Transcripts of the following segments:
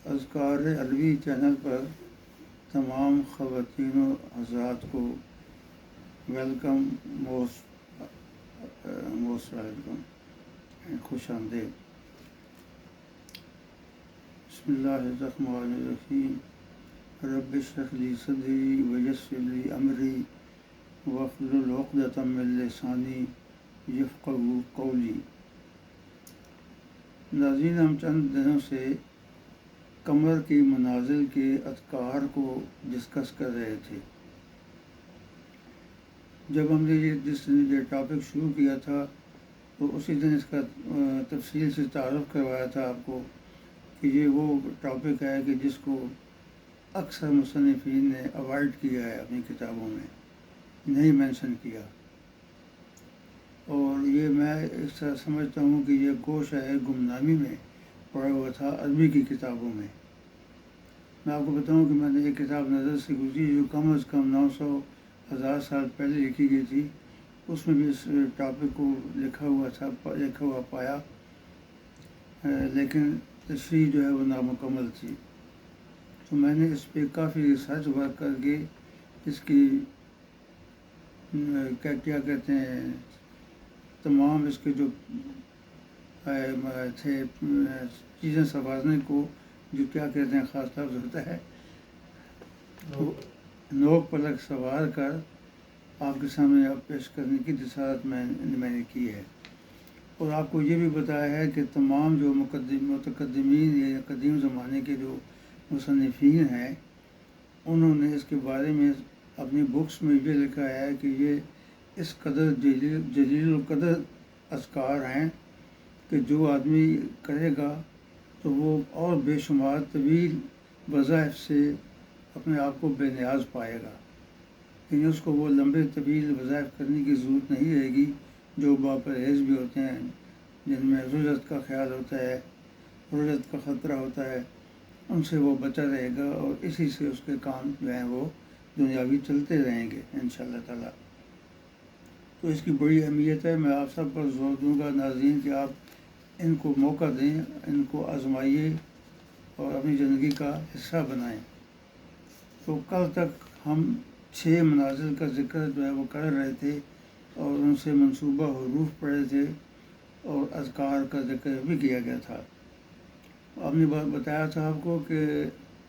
اذکار علوی چینل پر تمام خواتین و حضرات کو ویلکم، موسٹ ویلکم، خوش آمدید۔ بسم اللہ الرحمن الرحیم۔ رب اشرح لی صدری ویسر لی امری واحلل عقدۃ من لسانی یفقہوا قولی۔ ناظرین، ہم چند دنوں سے قمر کی منازل کے اذکار کو ڈسکس کر رہے تھے۔ جب ہم نے جس دن یہ ٹاپک شروع کیا تھا تو اسی دن اس کا تفصیل سے تعارف کروایا تھا آپ کو کہ یہ وہ ٹاپک ہے کہ جس کو اکثر مصنفین نے اوائڈ کیا ہے اپنی کتابوں میں، نہیں مینشن کیا، اور یہ میں اس طرح سمجھتا ہوں کہ یہ گوشہ ہے گمنامی میں پڑا ہوا تھا عربی کی کتابوں میں۔ میں آپ کو بتاؤں کہ میں نے ایک کتاب نظر سے گزری جو کم از کم 900,000 سال پہلے لکھی گئی تھی، اس میں بھی اس ٹاپک کو لکھا ہوا پایا، لیکن تشریح جو ہے وہ نامکمل تھی۔ تو میں نے اس پہ کافی ریسرچ ورک کر کے اس کی کیا کہتے ہیں تمام اس کے جو تھے چیزیں سنوارنے کو، جو کیا کہتے ہیں خاص لفظ ہوتا ہے، نوک پلک سنوار کر آپ کے سامنے پیش کرنے کی جسارت میں نے کی ہے۔ اور آپ کو یہ بھی بتایا ہے کہ تمام جو متقدمین یا قدیم زمانے کے جو مصنفین ہیں، انہوں نے اس کے بارے میں اپنی بکس میں یہ لکھا ہے کہ یہ اس قدر جلیل القدر اذکار ہیں کہ جو آدمی کرے گا تو وہ اور بے شمار طویل وظائف سے اپنے آپ کو بے نیاز پائے گا، یعنی اس کو وہ لمبے طویل وظائف کرنے کی ضرورت نہیں رہے گی جو باپرہیز بھی ہوتے ہیں، جن میں رجعت کا خیال ہوتا ہے، رجعت کا خطرہ ہوتا ہے، ان سے وہ بچا رہے گا، اور اسی سے اس کے کام جو ہیں وہ دنیاوی چلتے رہیں گے انشاءاللہ تعالیٰ۔ تو اس کی بڑی اہمیت ہے۔ میں آپ سب پر زور دوں گا ناظرین کہ آپ ان کو موقع دیں، ان کو آزمائیے اور اپنی زندگی کا حصہ بنائیں۔ تو کل تک ہم 6 منازل کا ذکر جو ہے وہ کر رہے تھے اور ان سے منصوبہ حروف پڑھے تھے اور اذکار کا ذکر بھی کیا گیا تھا۔ آپ نے بتایا تھا آپ کو کہ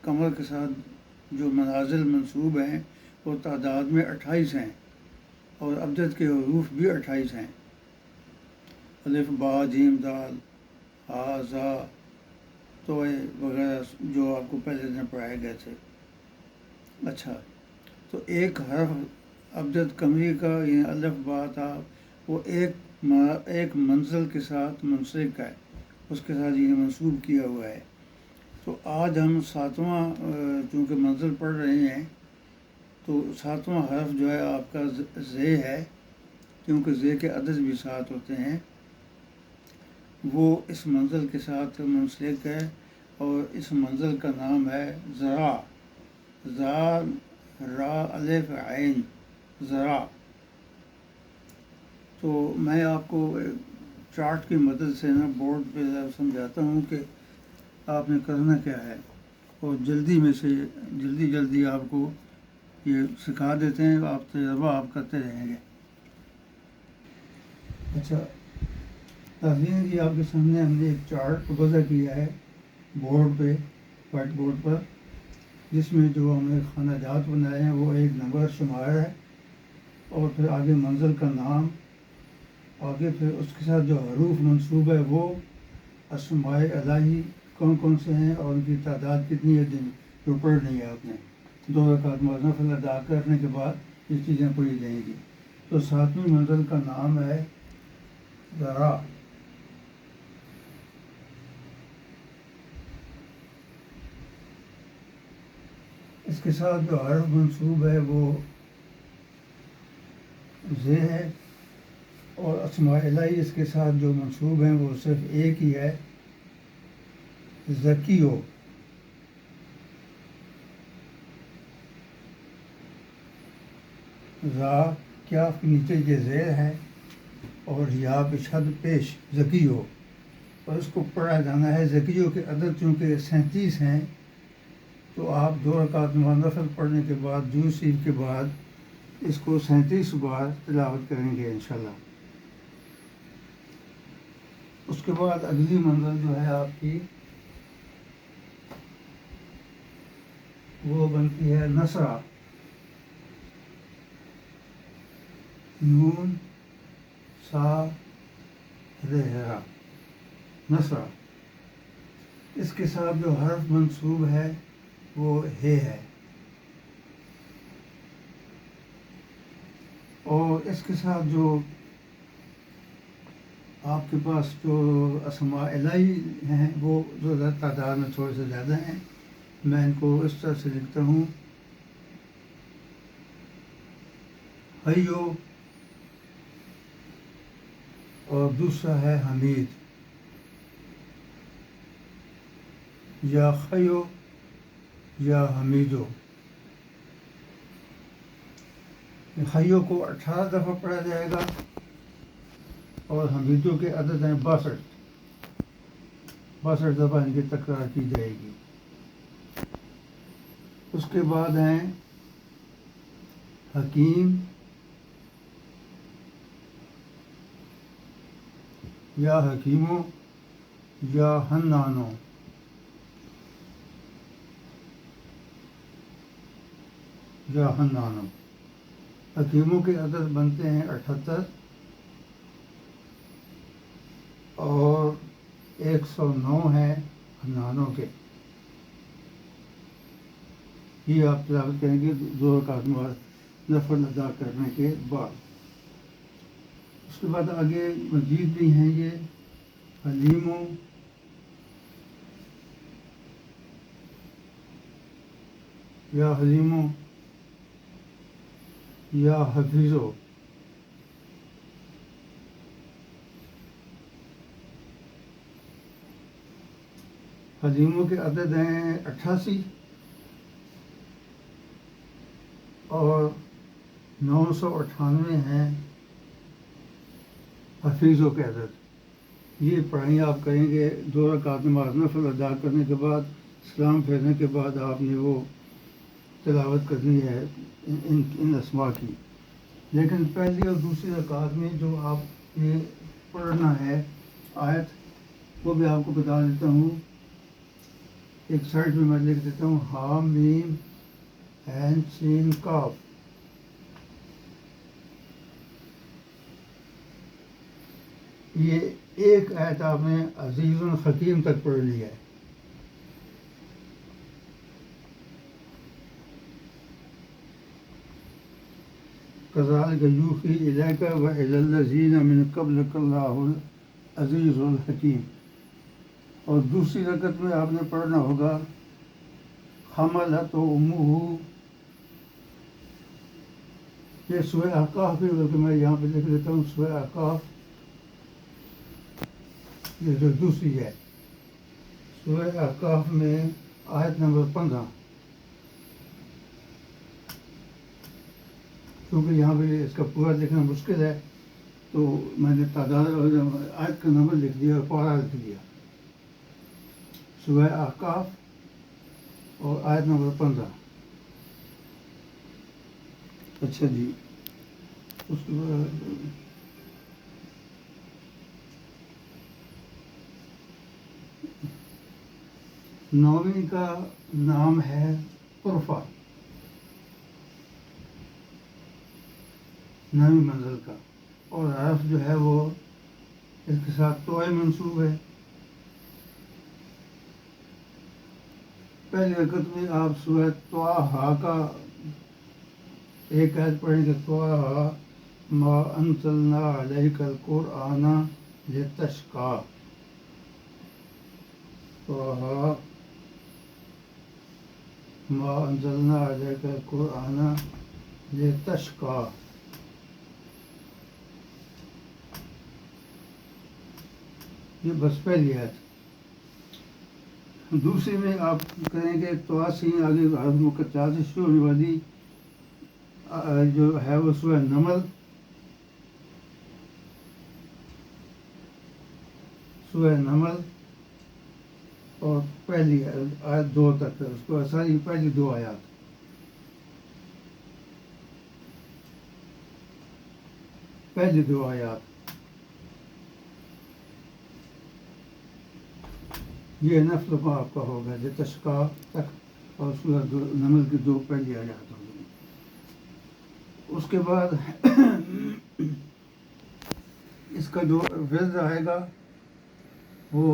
قمر کے ساتھ جو منازل منصوب ہیں وہ تعداد میں 28 ہیں، اور ابجد کے حروف بھی 28 ہیں، الف با جیم دال ہا زا توئے وغیرہ جو آپ کو پہلے دن پڑھائے گئے تھے۔ اچھا، تو ایک حرف ابجد قمری کا یعنی الف با تھا، وہ ایک منزل کے ساتھ منسلک ہے، اس کے ساتھ یہ منسوب کیا ہوا ہے۔ تو آج ہم 7واں چونکہ منزل پڑھ رہے ہیں، تو 7واں حرف جو ہے آپ کا زے ہے، کیونکہ زے کے عدد بھی 7 ہوتے ہیں، وہ اس منزل کے ساتھ منسلک ہے، اور اس منزل کا نام ہے ذرا، زا را الف عین ذرا۔ تو میں آپ کو چارٹ کی مدد سے بورڈ پہ سمجھاتا ہوں کہ آپ نے کرنا کیا ہے، اور جلدی آپ کو یہ سکھا دیتے ہیں، آپ تجربہ آپ کرتے رہیں گے۔ اچھا ناظرین، یہ آپ کے سامنے ہم نے ایک چارٹ وضع کیا ہے بورڈ پہ، وائٹ بورڈ پر، جس میں جو ہم نے خانہ جات بنائے ہیں وہ ایک نمبر شمار ہے، اور پھر آگے منزل کا نام، آگے پھر اس کے ساتھ جو حروف منصوب ہے وہ اسماء الہی کون سے ہیں اور ان کی تعداد کتنی ہے جو پڑھنی ہے آپ نے۔ 2 رکعت نفل ادا کرنے کے بعد یہ چیزیں پڑھی جائیں گی۔ تو 7ویں منزل کا نام ہے ذرا۔ اس کے ساتھ جو حرف منصوب ہے وہ زے ہے، اور اسماء الہی اس کے ساتھ جو منصوب ہیں وہ صرف ایک ہی ہے، ذکیو۔ ذا کیاف کے نیچے یہ زیر ہے، اور یا بشد پیش ذکیو، اور اس کو پڑھا جانا ہے۔ زکیوں کے عدد چونکہ 37 ہیں، تو آپ 2 رکعت نماز نفل پڑھنے کے بعد جوز شریف کے بعد اس کو 37 بار تلاوت کریں گے انشاءاللہ۔ اس کے بعد اگلی منزل جو ہے آپ کی وہ بنتی ہے نصرہ، نون سا رہ نصرہ۔ اس کے ساتھ جو حرف منصوب ہے وہ ہے، اور اس کے ساتھ جو آپ کے پاس جو اسماء الہی ہیں وہ جو تعداد میں تھوڑے سے زیادہ ہیں، میں ان کو اس طرح سے لکھتا ہوں: حیو، اور دوسرا ہے حمید، یا خیو یا حمیدو۔ حیو کو 18 دفعہ پڑھا جائے گا، اور حمیدو کے عدد ہیں 62 دفعہ ان کی تکرار کی جائے گی۔ اس کے بعد ہیں حکیم، یا حکیمو یا حنانو۔ یا حنانو، حکیموں کے عدد بنتے ہیں 78 اور 109 ہیں حنانوں کے۔ یہ آپ تلاوت کریں گے 2 رکعت نماز نفل ادا کرنے کے بعد۔ اس کے بعد آگے مزید بھی ہیں یہ حلیمو، یا حلیمو یا حفیظو۔ حلیموں کے عدد ہیں 88 اور 998 ہیں حفیظوں کے عدد۔ یہ پڑھائیں آپ کریں گے 2 رکعت نماز نفل ادا کرنے کے بعد، سلام پھیرنے کے بعد آپ نے وہ تلاوت کرنی ہے ان اسماء کی۔ لیکن پہلی اور دوسری رکعت میں جو آپ نے پڑھنا ہے آیت، وہ بھی آپ کو بتا دیتا ہوں۔ ایک سائڈ میں میں لکھ دیتا ہوں: ہا میم عین سین کاف۔ یہ ایک آیت آپ نے عزیز الحکیم تک پڑھ لی ہے۔ کذالک یوحی الیک والی الذین من قبلک اللہ العزیز الحکیم۔ اور دوسری رکعت میں آپ نے پڑھنا ہوگا: حملتہ امہ۔ یہ سورہ احقاف بھی، بلکہ میں یہاں پہ لکھ دیتا ہوں سورہ احقاف، یہ جو دوسری ہے سورہ احقاف میں آیت نمبر 15۔ کیونکہ یہاں پہ اس کا پورا لکھنا مشکل ہے، تو میں نے تعداد آیت کا نمبر لکھ دیا اور پارہ لکھ دیا۔ سورہ احقاف اور آیت نمبر 15۔ اچھا جی، اس کے بعد 9ویں کا نام ہے طرفہ، 9ویں منزل کا، اور حرف جو ہے وہ اس کے ساتھ توئے منصوب ہے۔ پہلی رکعت میں آپ سورہ طٰہٰ کا ایک آیت پڑھیں گے: طٰہٰ ما انزلنا علیک القرآن لتشقیٰ۔ طٰہٰ ما انزلنا علیک القرآن لتشقیٰ۔ یہ بس پہلی آیت۔ دوسری میں آپ کریں گے تواسین، آگے حرف مقطعات سے شروع ہونے والی جو ہے وہ سورہ نمل، سورہ نمل اور پہلی آیت 2 تک ہے، اس کو ساری پہلی 2 آیات. پہلی 2 آیات یہ نفل کو آپ کا ہوگا جو تشقا تک، اور سورہ نمل کی 2 پہلی آیات ہوگی. اس کے بعد اس کا جو ورد آئے گا وہ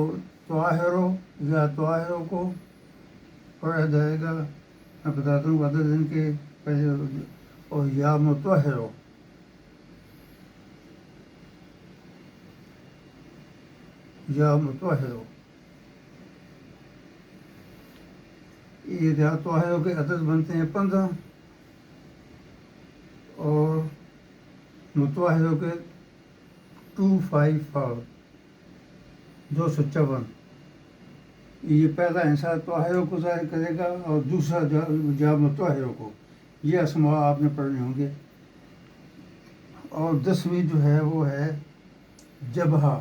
طاہرو یا طاہروں کو پڑھا جائے گا. میں بتاتا ہوں عدد ان کے پہلے، اور یا مطہرو، یا مطہرو، یہ یا طاہروں کے عدد بنتے ہیں 15 اور مطہروں کے 254 254. یہ پہلا انسان طاہروں کو ظاہر کرے گا اور دوسرا جا مطہروں کو. یہ اسماء آپ نے پڑھنے ہوں گے. اور 10ویں جو ہے وہ ہے جبہہ.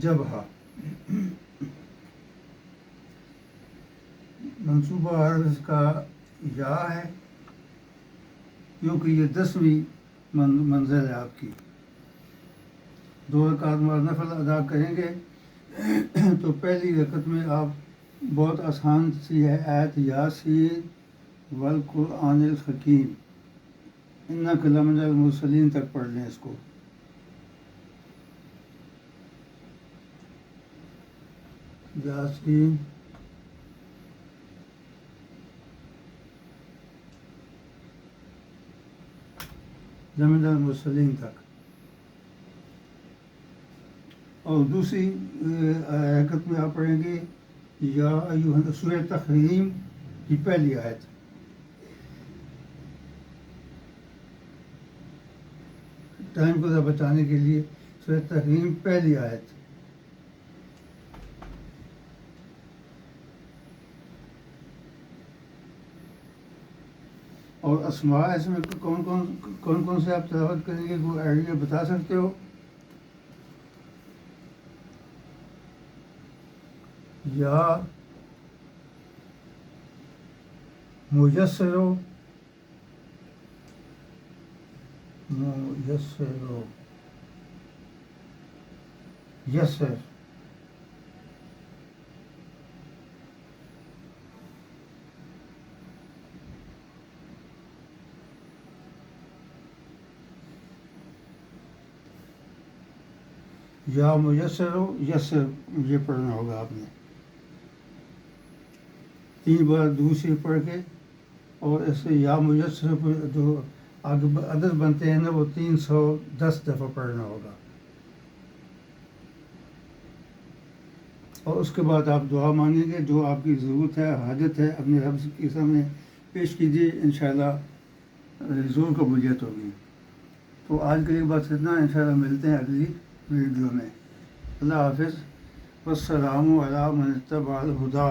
جبہہ منصوبہ حرف کا یا ہے، کیونکہ یہ 10ویں منزل ہے آپ کی. 2 رکعت نفل ادا کریں گے تو پہلی رکعت میں آپ بہت آسان سی ہے آیت یاسین والقرآن الحکیم انک لمن المرسلین تک پڑھ لیں اس کو. یاسین لمن المرسلین تک. اور دوسری رکعت میں آپ پڑھیں گے یا ایھا سورہ تحریم کی پہلی آیت. ٹائم کو ذرا بچانے کے لیے سورہ تحریم پہلی آیت. اور اسماء اس میں کون سے آپ تلاوت کریں گے، کوئی آئیڈیا بتا سکتے ہو؟ یا میسرو، یسر، یا میسر ہو یسر، یہ پڑھنا ہوگا آپ نے 3 بار دوسری پڑھ کے. اور ایسے یا میسر کو جو آگے عدد بنتے ہیں نا وہ 310 دفعہ پڑھنا ہوگا. اور اس کے بعد آپ دعا مانگیں گے، جو آپ کی ضرورت ہے، حاجت ہے، اپنے رب کے سامنے پیش کیجیے، انشاءاللہ ضرور قبولیت ہوگی. تو آج کے لیے بس اتنا، انشاءاللہ ملتے ہیں اگلی ویڈیو میں. اللہ حافظ. والسلام علی من اتبع الہدی.